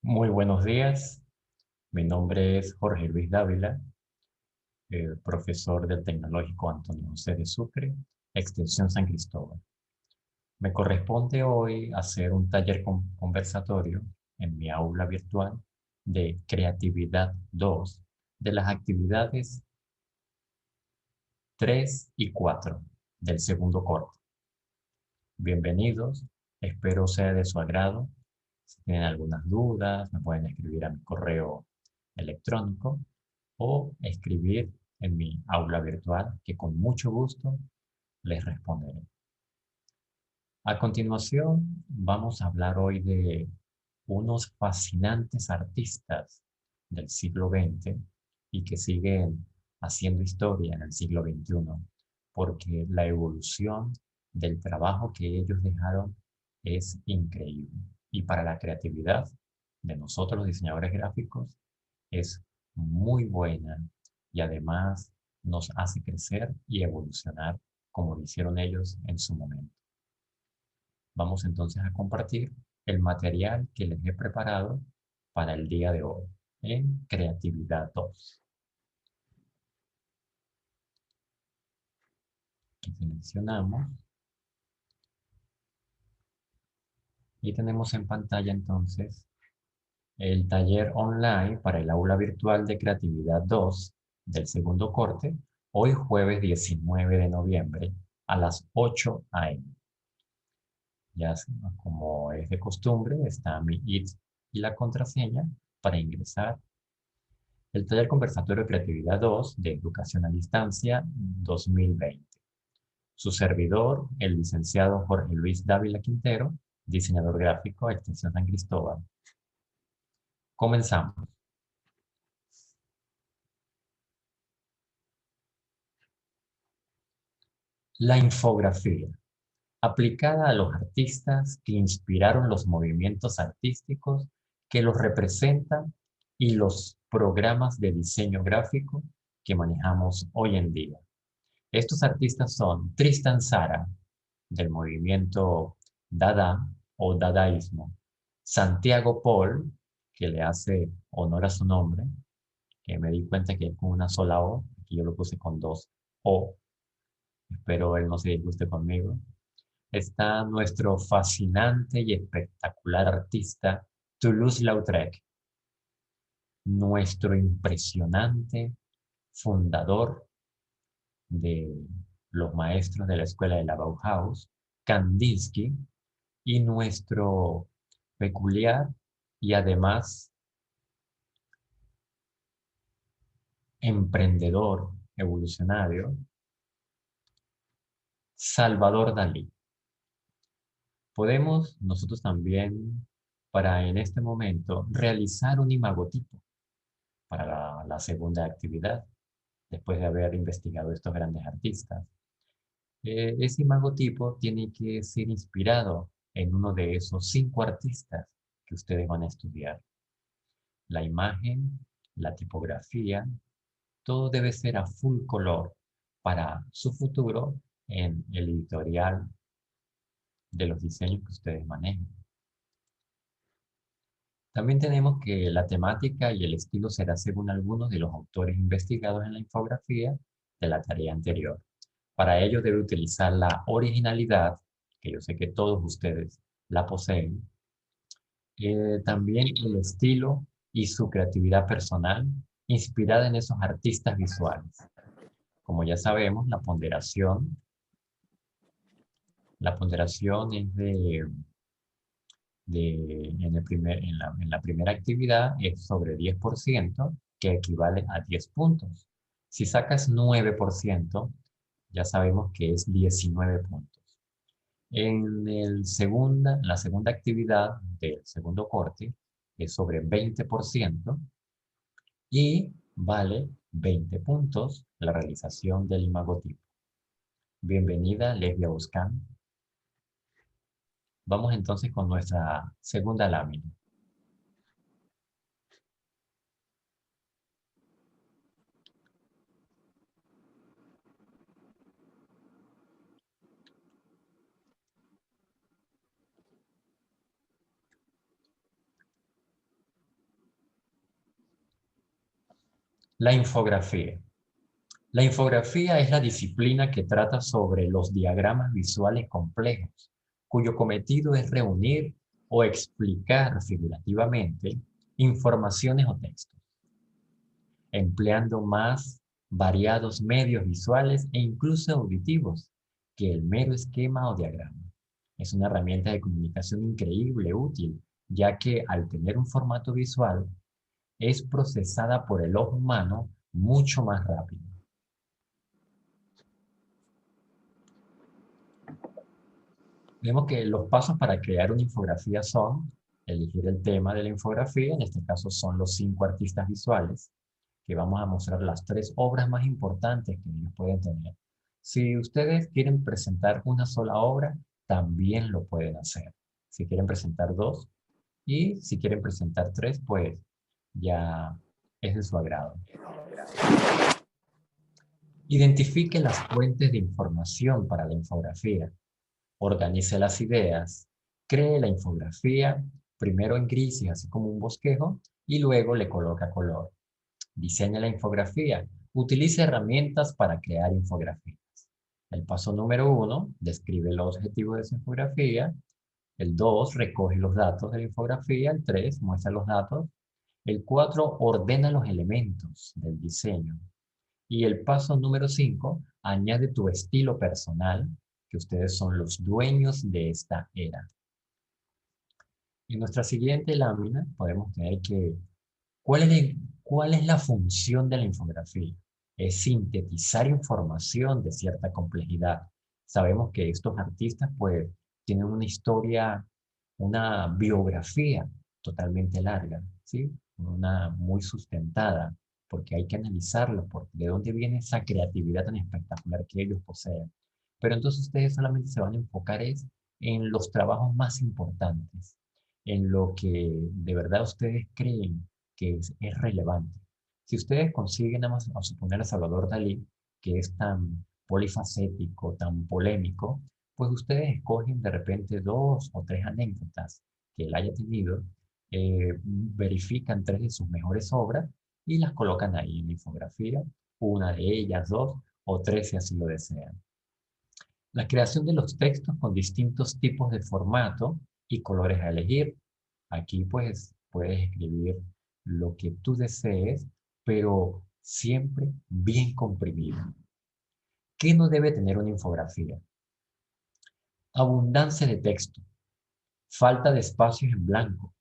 Muy buenos días, mi nombre es Jorge Luis Dávila, profesor del Tecnológico Antonio José de Sucre, Extensión San Cristóbal. Me corresponde hoy hacer un taller conversatorio en mi aula virtual de Creatividad 2 de las actividades 3 y 4 del segundo corte. Bienvenidos, espero sea de su agrado. Si tienen algunas dudas, me pueden escribir a mi correo electrónico o escribir en mi aula virtual, que con mucho gusto les responderé. A continuación, vamos a hablar hoy de unos fascinantes artistas del siglo XX y que siguen haciendo historia en el siglo XXI, porque la evolución del trabajo que ellos dejaron es increíble. Y para la creatividad de nosotros, los diseñadores gráficos, es muy buena y además nos hace crecer y evolucionar como lo hicieron ellos en su momento. Vamos entonces a compartir el material que les he preparado para el día de hoy en Creatividad 2. Seleccionamos y tenemos en pantalla entonces el taller online para el aula virtual de Creatividad 2 del segundo corte, hoy jueves 19 de noviembre a las 8 a.m. Ya como es de costumbre, está mi ID y la contraseña para ingresar. El taller conversatorio Creatividad 2 de Educación a Distancia 2020. Su servidor, el licenciado Jorge Luis Dávila Quintero, diseñador gráfico, Extensión San Cristóbal. Comenzamos. La infografía, aplicada a los artistas que inspiraron los movimientos artísticos que los representan y los programas de diseño gráfico que manejamos hoy en día. Estos artistas son Tristan Tzara, del movimiento Dada o Dadaísmo, Santiago Paul, que le hace honor a su nombre, que me di cuenta que es con una sola O, que yo lo puse con dos O, espero él no se disguste conmigo. Está nuestro fascinante y espectacular artista Toulouse-Lautrec, nuestro impresionante fundador de los maestros de la escuela de la Bauhaus, Kandinsky, y nuestro peculiar y además emprendedor evolucionario, Salvador Dalí. Podemos nosotros también, para en este momento, realizar un imagotipo para la segunda actividad, después de haber investigado estos grandes artistas. Ese imagotipo tiene que ser inspirado en uno de esos 5 artistas que ustedes van a estudiar. La imagen, la tipografía, todo debe ser a full color para su futuro en el editorial de los diseños que ustedes manejen. También tenemos que la temática y el estilo será según algunos de los autores investigados en la infografía de la tarea anterior. Para ello debe utilizar la originalidad, que yo sé que todos ustedes la poseen, también el estilo y su creatividad personal inspirada en esos artistas visuales. Como ya sabemos, la ponderación es en la primera actividad es sobre 10%, que equivale a 10 puntos. Si sacas 9%, ya sabemos que es 19 puntos. La segunda actividad del segundo corte es sobre 20% y vale 20 puntos la realización del imagotipo. Bienvenida, Lesbia Buscán. Vamos entonces con nuestra segunda lámina. La infografía. La infografía es la disciplina que trata sobre los diagramas visuales complejos, cuyo cometido es reunir o explicar figurativamente informaciones o textos, empleando más variados medios visuales e incluso auditivos que el mero esquema o diagrama. Es una herramienta de comunicación increíble, útil, ya que al tener un formato visual, es procesada por el ojo humano mucho más rápido. Vemos que los pasos para crear una infografía son elegir el tema de la infografía, en este caso son los 5 artistas visuales, que vamos a mostrar las 3 obras más importantes que ellos pueden tener. Si ustedes quieren presentar una sola obra, también lo pueden hacer. Si quieren presentar 2 y si quieren presentar 3, pues ya es de su agrado. Identifique las fuentes de información para la infografía. Organice las ideas, cree la infografía, primero en gris y así como un bosquejo, y luego le coloca color. Diseña la infografía, utilice herramientas para crear infografías. El paso número 1, describe los objetivos de su infografía. El 2, recoge los datos de la infografía. El 3, muestra los datos. El 4, ordena los elementos del diseño. Y el paso número 5, añade tu estilo personal, que ustedes son los dueños de esta era. En nuestra siguiente lámina podemos tener que, ¿cuál es la función de la infografía? Es sintetizar información de cierta complejidad. Sabemos que estos artistas pues tienen una historia, una biografía totalmente larga, ¿sí? Una muy sustentada, porque hay que analizarlo, porque de dónde viene esa creatividad tan espectacular que ellos poseen. Pero entonces ustedes solamente se van a enfocar en los trabajos más importantes, en lo que de verdad ustedes creen que es relevante. Si ustedes consiguen, vamos a suponer a Salvador Dalí, que es tan polifacético, tan polémico, pues ustedes escogen de repente 2 o 3 anécdotas que él haya tenido, verifican 3 de sus mejores obras y las colocan ahí en la infografía, una de ellas, 2 o 3 si así lo desean. La creación de los textos con distintos tipos de formato y colores a elegir. Aquí pues puedes escribir lo que tú desees, pero siempre bien comprimido. ¿Qué no debe tener una infografía? Abundancia de texto, falta de espacios en blanco,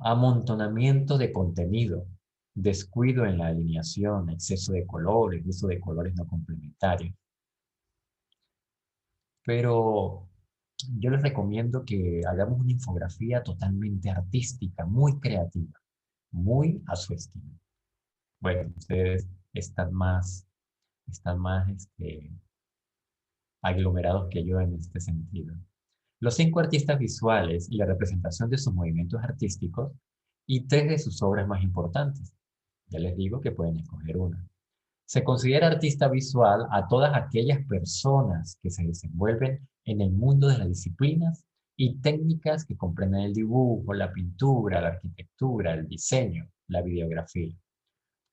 amontonamiento de contenido, descuido en la alineación, exceso de colores, uso de colores no complementarios. Pero yo les recomiendo que hagamos una infografía totalmente artística, muy creativa, muy a su estilo. Bueno, ustedes están más aglomerados que yo en este sentido. Los 5 artistas visuales y la representación de sus movimientos artísticos y 3 de sus obras más importantes. Ya les digo que pueden escoger una. Se considera artista visual a todas aquellas personas que se desenvuelven en el mundo de las disciplinas y técnicas que comprenden el dibujo, la pintura, la arquitectura, el diseño, la videografía.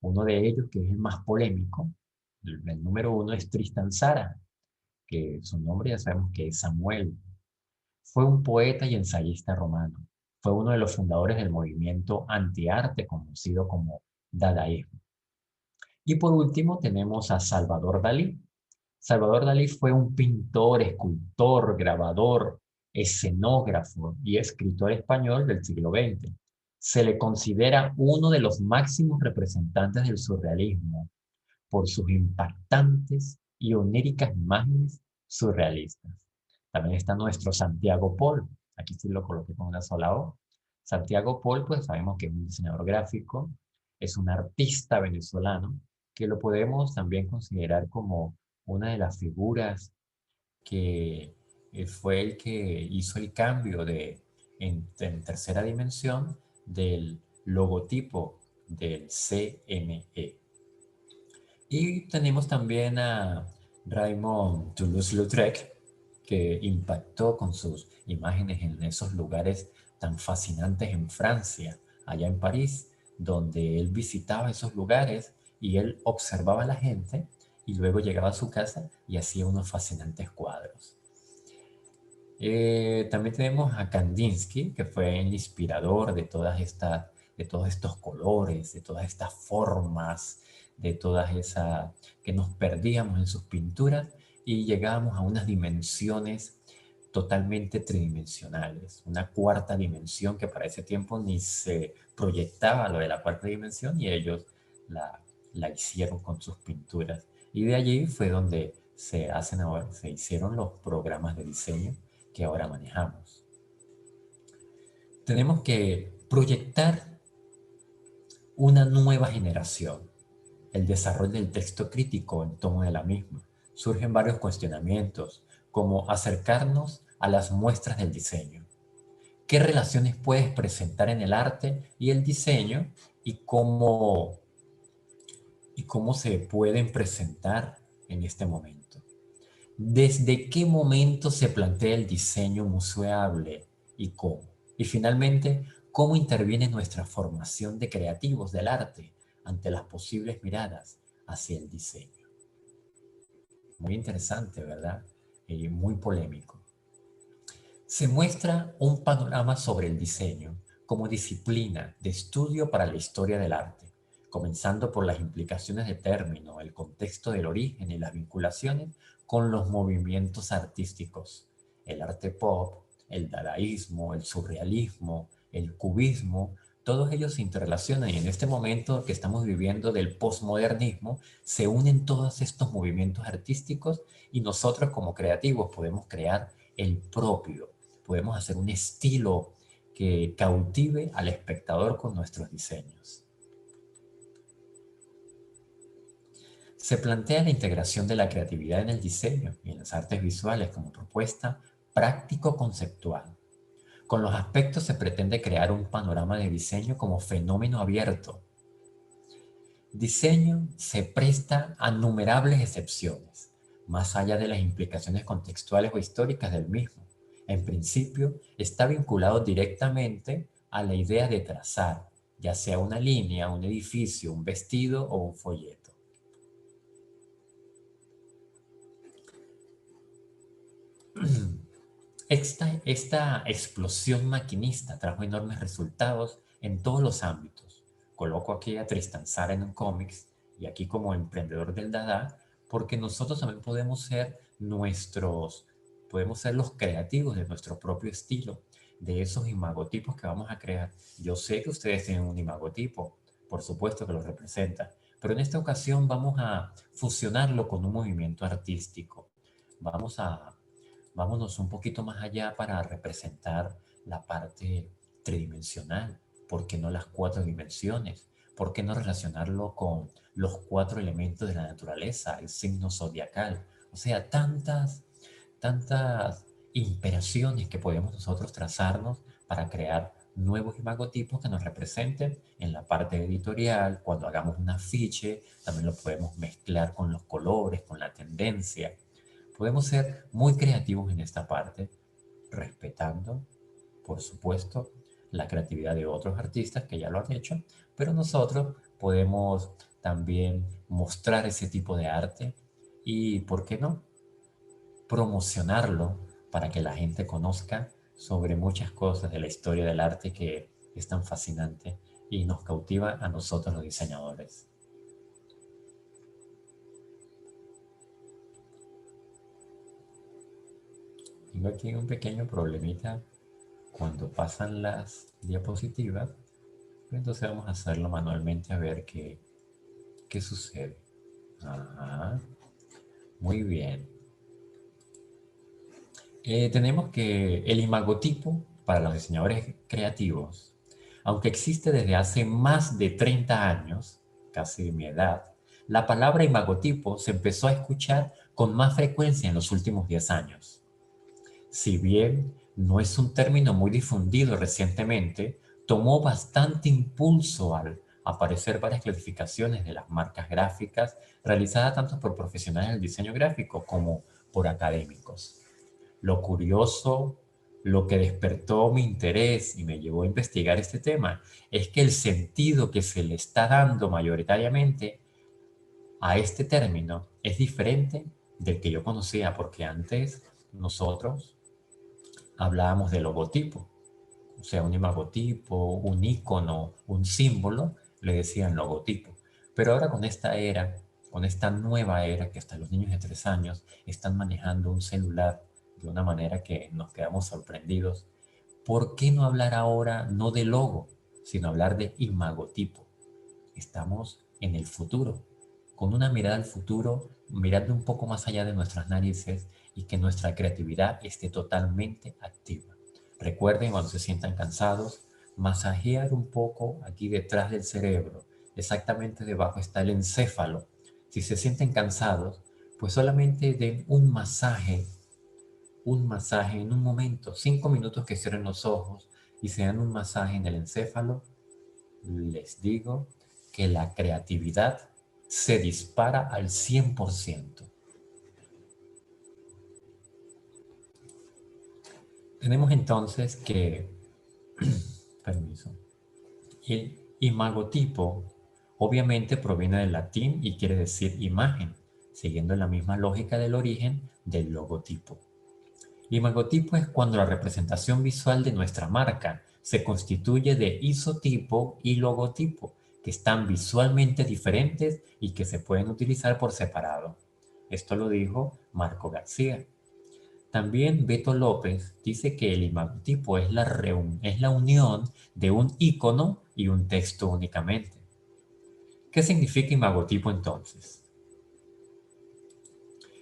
Uno de ellos, que es el más polémico, el número 1 es Tristan Tzara, que su nombre ya sabemos que es Samuel. Fue un poeta y ensayista romano. Fue uno de los fundadores del movimiento antiarte conocido como dadaísmo. Y por último tenemos a Salvador Dalí. Salvador Dalí fue un pintor, escultor, grabador, escenógrafo y escritor español del siglo XX. Se le considera uno de los máximos representantes del surrealismo por sus impactantes y oníricas imágenes surrealistas. También está nuestro Santiago Pol. Aquí sí lo coloqué con una sola O. Santiago Pol, pues sabemos que es un diseñador gráfico, es un artista venezolano, que lo podemos también considerar como una de las figuras que fue el que hizo el cambio en tercera dimensión del logotipo del CME. Y tenemos también a Raymond Toulouse-Lautrec, que impactó con sus imágenes en esos lugares tan fascinantes en Francia, allá en París, donde él visitaba esos lugares y él observaba a la gente y luego llegaba a su casa y hacía unos fascinantes cuadros. También tenemos a Kandinsky, que fue el inspirador de todos estos colores, de todas estas formas, de todas esas que nos perdíamos en sus pinturas y llegábamos a unas dimensiones totalmente tridimensionales, una cuarta dimensión que para ese tiempo ni se proyectaba lo de la cuarta dimensión y ellos la, la hicieron con sus pinturas. Y de allí fue donde se hicieron los programas de diseño que ahora manejamos. Tenemos que proyectar una nueva generación, el desarrollo del texto crítico en tono de la misma. Surgen varios cuestionamientos, como acercarnos a las muestras del diseño. ¿Qué relaciones puedes presentar en el arte y el diseño y cómo se pueden presentar en este momento? ¿Desde qué momento se plantea el diseño museable y cómo? Y finalmente, ¿cómo interviene nuestra formación de creativos del arte ante las posibles miradas hacia el diseño? Muy interesante, ¿verdad? Y muy polémico. Se muestra un panorama sobre el diseño como disciplina de estudio para la historia del arte, comenzando por las implicaciones de término, el contexto del origen y las vinculaciones con los movimientos artísticos, el arte pop, el dadaísmo, el surrealismo, el cubismo, todos ellos se interrelacionan y en este momento que estamos viviendo del posmodernismo se unen todos estos movimientos artísticos y nosotros como creativos podemos crear el propio, podemos hacer un estilo que cautive al espectador con nuestros diseños. Se plantea la integración de la creatividad en el diseño y en las artes visuales como propuesta práctico-conceptual. Con los aspectos se pretende crear un panorama de diseño como fenómeno abierto. Diseño se presta a innumerables excepciones, más allá de las implicaciones contextuales o históricas del mismo. En principio, está vinculado directamente a la idea de trazar, ya sea una línea, un edificio, un vestido o un folleto. Esta explosión maquinista trajo enormes resultados en todos los ámbitos. Coloco aquí a Tristan Tzara en un cómics y aquí como emprendedor del Dada, porque nosotros también podemos ser los creativos de nuestro propio estilo, de esos imagotipos que vamos a crear. Yo sé que ustedes tienen un imagotipo, por supuesto que lo representa, pero en esta ocasión vamos a fusionarlo con un movimiento artístico. Vamos a Vámonos un poquito más allá para representar la parte tridimensional. ¿Por qué no las cuatro dimensiones? ¿Por qué no relacionarlo con los cuatro elementos de la naturaleza, el signo zodiacal? O sea, tantas inspiraciones que podemos nosotros trazarnos para crear nuevos imagotipos que nos representen en la parte editorial. Cuando hagamos un afiche, también lo podemos mezclar con los colores, con la tendencia. Podemos ser muy creativos en esta parte, respetando, por supuesto, la creatividad de otros artistas que ya lo han hecho, pero nosotros podemos también mostrar ese tipo de arte y, ¿por qué no?, promocionarlo para que la gente conozca sobre muchas cosas de la historia del arte que es tan fascinante y nos cautiva a nosotros los diseñadores. Tengo aquí un pequeño problemita cuando pasan las diapositivas, entonces vamos a hacerlo manualmente a ver qué sucede. Ajá, muy bien. Tenemos que el imagotipo para los diseñadores creativos, aunque existe desde hace más de 30 años, casi de mi edad, la palabra imagotipo se empezó a escuchar con más frecuencia en los últimos 10 años. Si bien no es un término muy difundido recientemente, tomó bastante impulso al aparecer varias clasificaciones de las marcas gráficas realizadas tanto por profesionales del diseño gráfico como por académicos. Lo curioso, lo que despertó mi interés y me llevó a investigar este tema es que el sentido que se le está dando mayoritariamente a este término es diferente del que yo conocía, porque antes nosotros hablábamos de logotipo, o sea, un imagotipo, un icono, un símbolo, le decían logotipo. Pero ahora con esta era, con esta nueva era que hasta los niños de 3 años están manejando un celular de una manera que nos quedamos sorprendidos, ¿por qué no hablar ahora no de logo, sino hablar de imagotipo? Estamos en el futuro, con una mirada al futuro, mirando un poco más allá de nuestras narices y que nuestra creatividad esté totalmente activa. Recuerden cuando se sientan cansados, masajear un poco aquí detrás del cerebro, exactamente debajo está el encéfalo. Si se sienten cansados, pues solamente den un masaje en un momento, 5 minutos que cierren los ojos y se dan un masaje en el encéfalo. Les digo que la creatividad se dispara al 100%. Tenemos entonces que, permiso, el imagotipo obviamente proviene del latín y quiere decir imagen, siguiendo la misma lógica del origen del logotipo. Imagotipo es cuando la representación visual de nuestra marca se constituye de isotipo y logotipo, que están visualmente diferentes y que se pueden utilizar por separado. Esto lo dijo Marco García. También Beto López dice que el imagotipo es la unión de un icono y un texto únicamente. ¿Qué significa imagotipo entonces?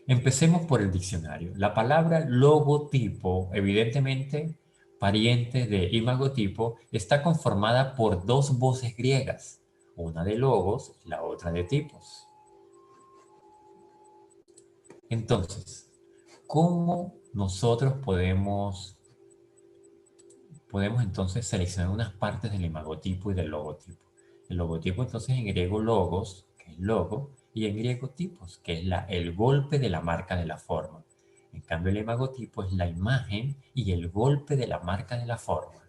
Empecemos por el diccionario. La palabra logotipo, evidentemente pariente de imagotipo, está conformada por dos voces griegas, una de logos y la otra de tipos. Entonces, ¿cómo nosotros podemos entonces seleccionar unas partes del imagotipo y del logotipo? El logotipo entonces en griego logos, que es logo, y en griego tipos, que es el golpe de la marca de la forma. En cambio el imagotipo es la imagen y el golpe de la marca de la forma.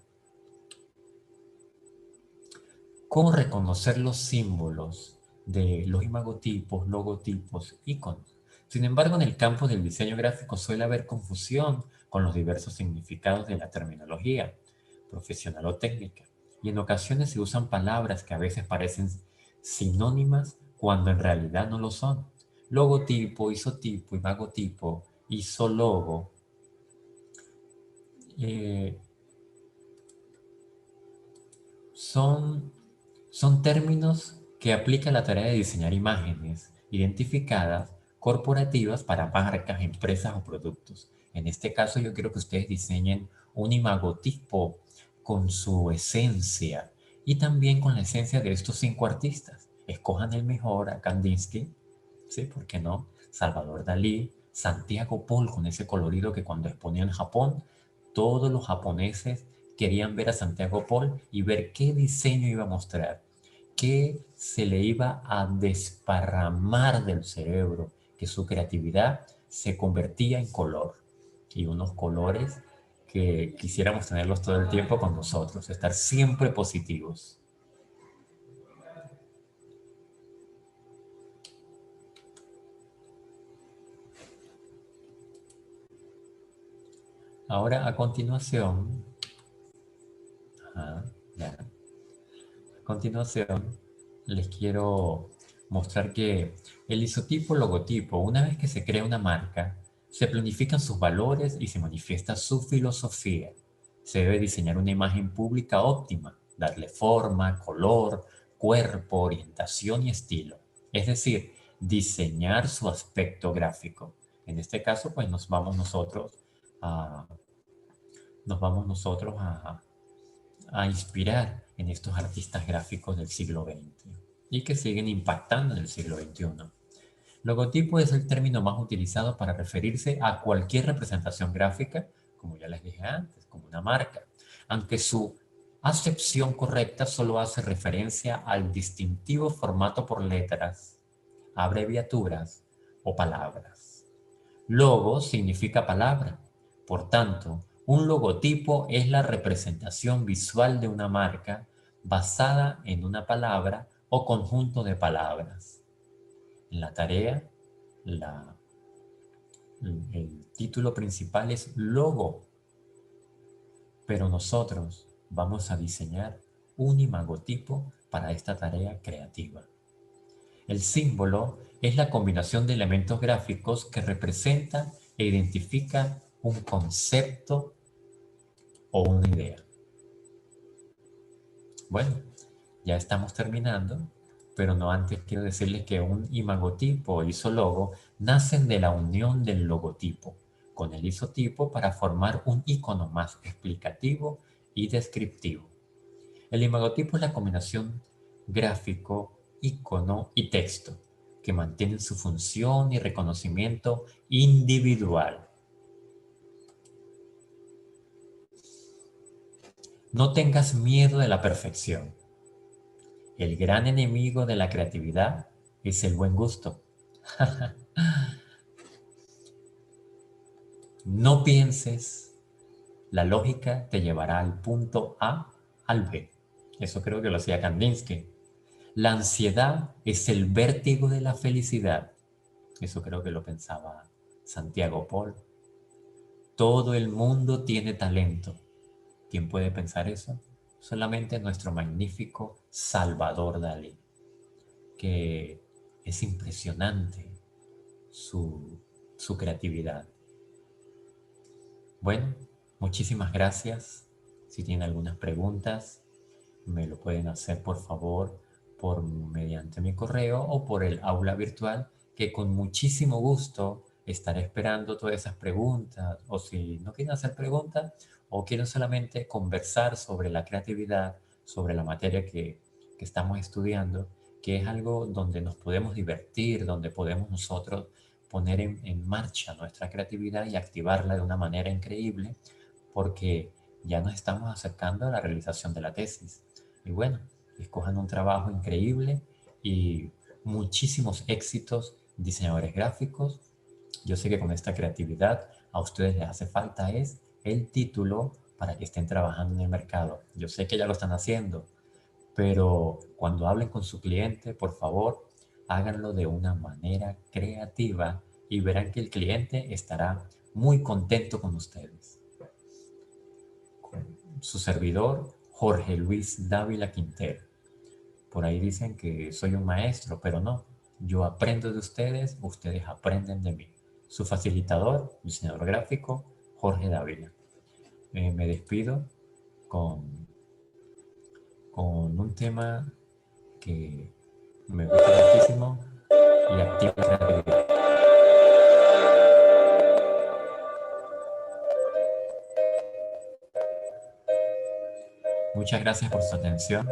¿Cómo reconocer los símbolos de los imagotipos, logotipos, iconos? Sin embargo, en el campo del diseño gráfico suele haber confusión con los diversos significados de la terminología profesional o técnica, y en ocasiones se usan palabras que a veces parecen sinónimas cuando en realidad no lo son. Logotipo, isotipo, imagotipo, isologo, eh, son Son términos que aplican la tarea de diseñar imágenes identificadas corporativas para marcas, empresas o productos. En este caso yo quiero que ustedes diseñen un imagotipo con su esencia y también con la esencia de estos 5 artistas. Escojan el mejor, a Kandinsky, ¿sí? ¿Por qué no? Salvador Dalí, Santiago Paul con ese colorido que cuando exponía en Japón, todos los japoneses querían ver a Santiago Paul y ver qué diseño iba a mostrar, que se le iba a desparramar del cerebro, que su creatividad se convertía en color y unos colores que quisiéramos tenerlos todo el tiempo con nosotros, estar siempre positivos. Ahora a continuación, ajá, ya, a continuación les quiero mostrar que el isotipo logotipo, una vez que se crea una marca, se planifican sus valores y se manifiesta su filosofía. Se debe diseñar una imagen pública óptima, darle forma, color, cuerpo, orientación y estilo. Es decir, diseñar su aspecto gráfico. En este caso, pues a, nos vamos nosotros a inspirar en estos artistas gráficos del siglo XX y que siguen impactando en el siglo XXI. Logotipo es el término más utilizado para referirse a cualquier representación gráfica, como ya les dije antes, como una marca, aunque su acepción correcta solo hace referencia al distintivo formato por letras, abreviaturas o palabras. Logo significa palabra. Por tanto, Un logotipo es la representación visual de una marca basada en una palabra o conjunto de palabras. En la tarea, el título principal es logo, pero nosotros vamos a diseñar un imagotipo para esta tarea creativa. El símbolo es la combinación de elementos gráficos que representan e identifican un concepto o una idea. Bueno, ya estamos terminando, pero no antes quiero decirles que un imagotipo o isólogo nacen de la unión del logotipo con el isotipo para formar un icono más explicativo y descriptivo. El imagotipo es la combinación gráfico, icono y texto que mantienen su función y reconocimiento individual. No tengas miedo de la perfección. El gran enemigo de la creatividad es el buen gusto. No pienses, la lógica te llevará al punto A al B. Eso creo que lo hacía Kandinsky. La ansiedad es el vértigo de la felicidad. Eso creo que lo pensaba Santiago Paul. Todo el mundo tiene talento. ¿Quién puede pensar eso? Solamente nuestro magnífico Salvador Dalí, que es impresionante su creatividad. Bueno, muchísimas gracias. Si tienen algunas preguntas, me lo pueden hacer por favor mediante mi correo o por el aula virtual, que con muchísimo gusto estaré esperando todas esas preguntas. O si no quieren hacer preguntas o quieren solamente conversar sobre la creatividad, sobre la materia que estamos estudiando, que es algo donde nos podemos divertir, donde podemos nosotros poner en marcha nuestra creatividad y activarla de una manera increíble, porque ya nos estamos acercando a la realización de la tesis. Y bueno, escojan un trabajo increíble y muchísimos éxitos, diseñadores gráficos. Yo sé que con esta creatividad a ustedes les hace falta es el título para que estén trabajando en el mercado. Yo sé que ya lo están haciendo, pero cuando hablen con su cliente, por favor, háganlo de una manera creativa y verán que el cliente estará muy contento con ustedes. Su servidor, Jorge Luis Dávila Quintero. Por ahí dicen que soy un maestro, pero no. Yo aprendo de ustedes, ustedes aprenden de mí. Su facilitador, diseñador gráfico, Jorge Dávila. Me despido con, con un tema que me gusta muchísimo y activa la creatividad. Muchas gracias por su atención.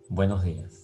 Buenos días.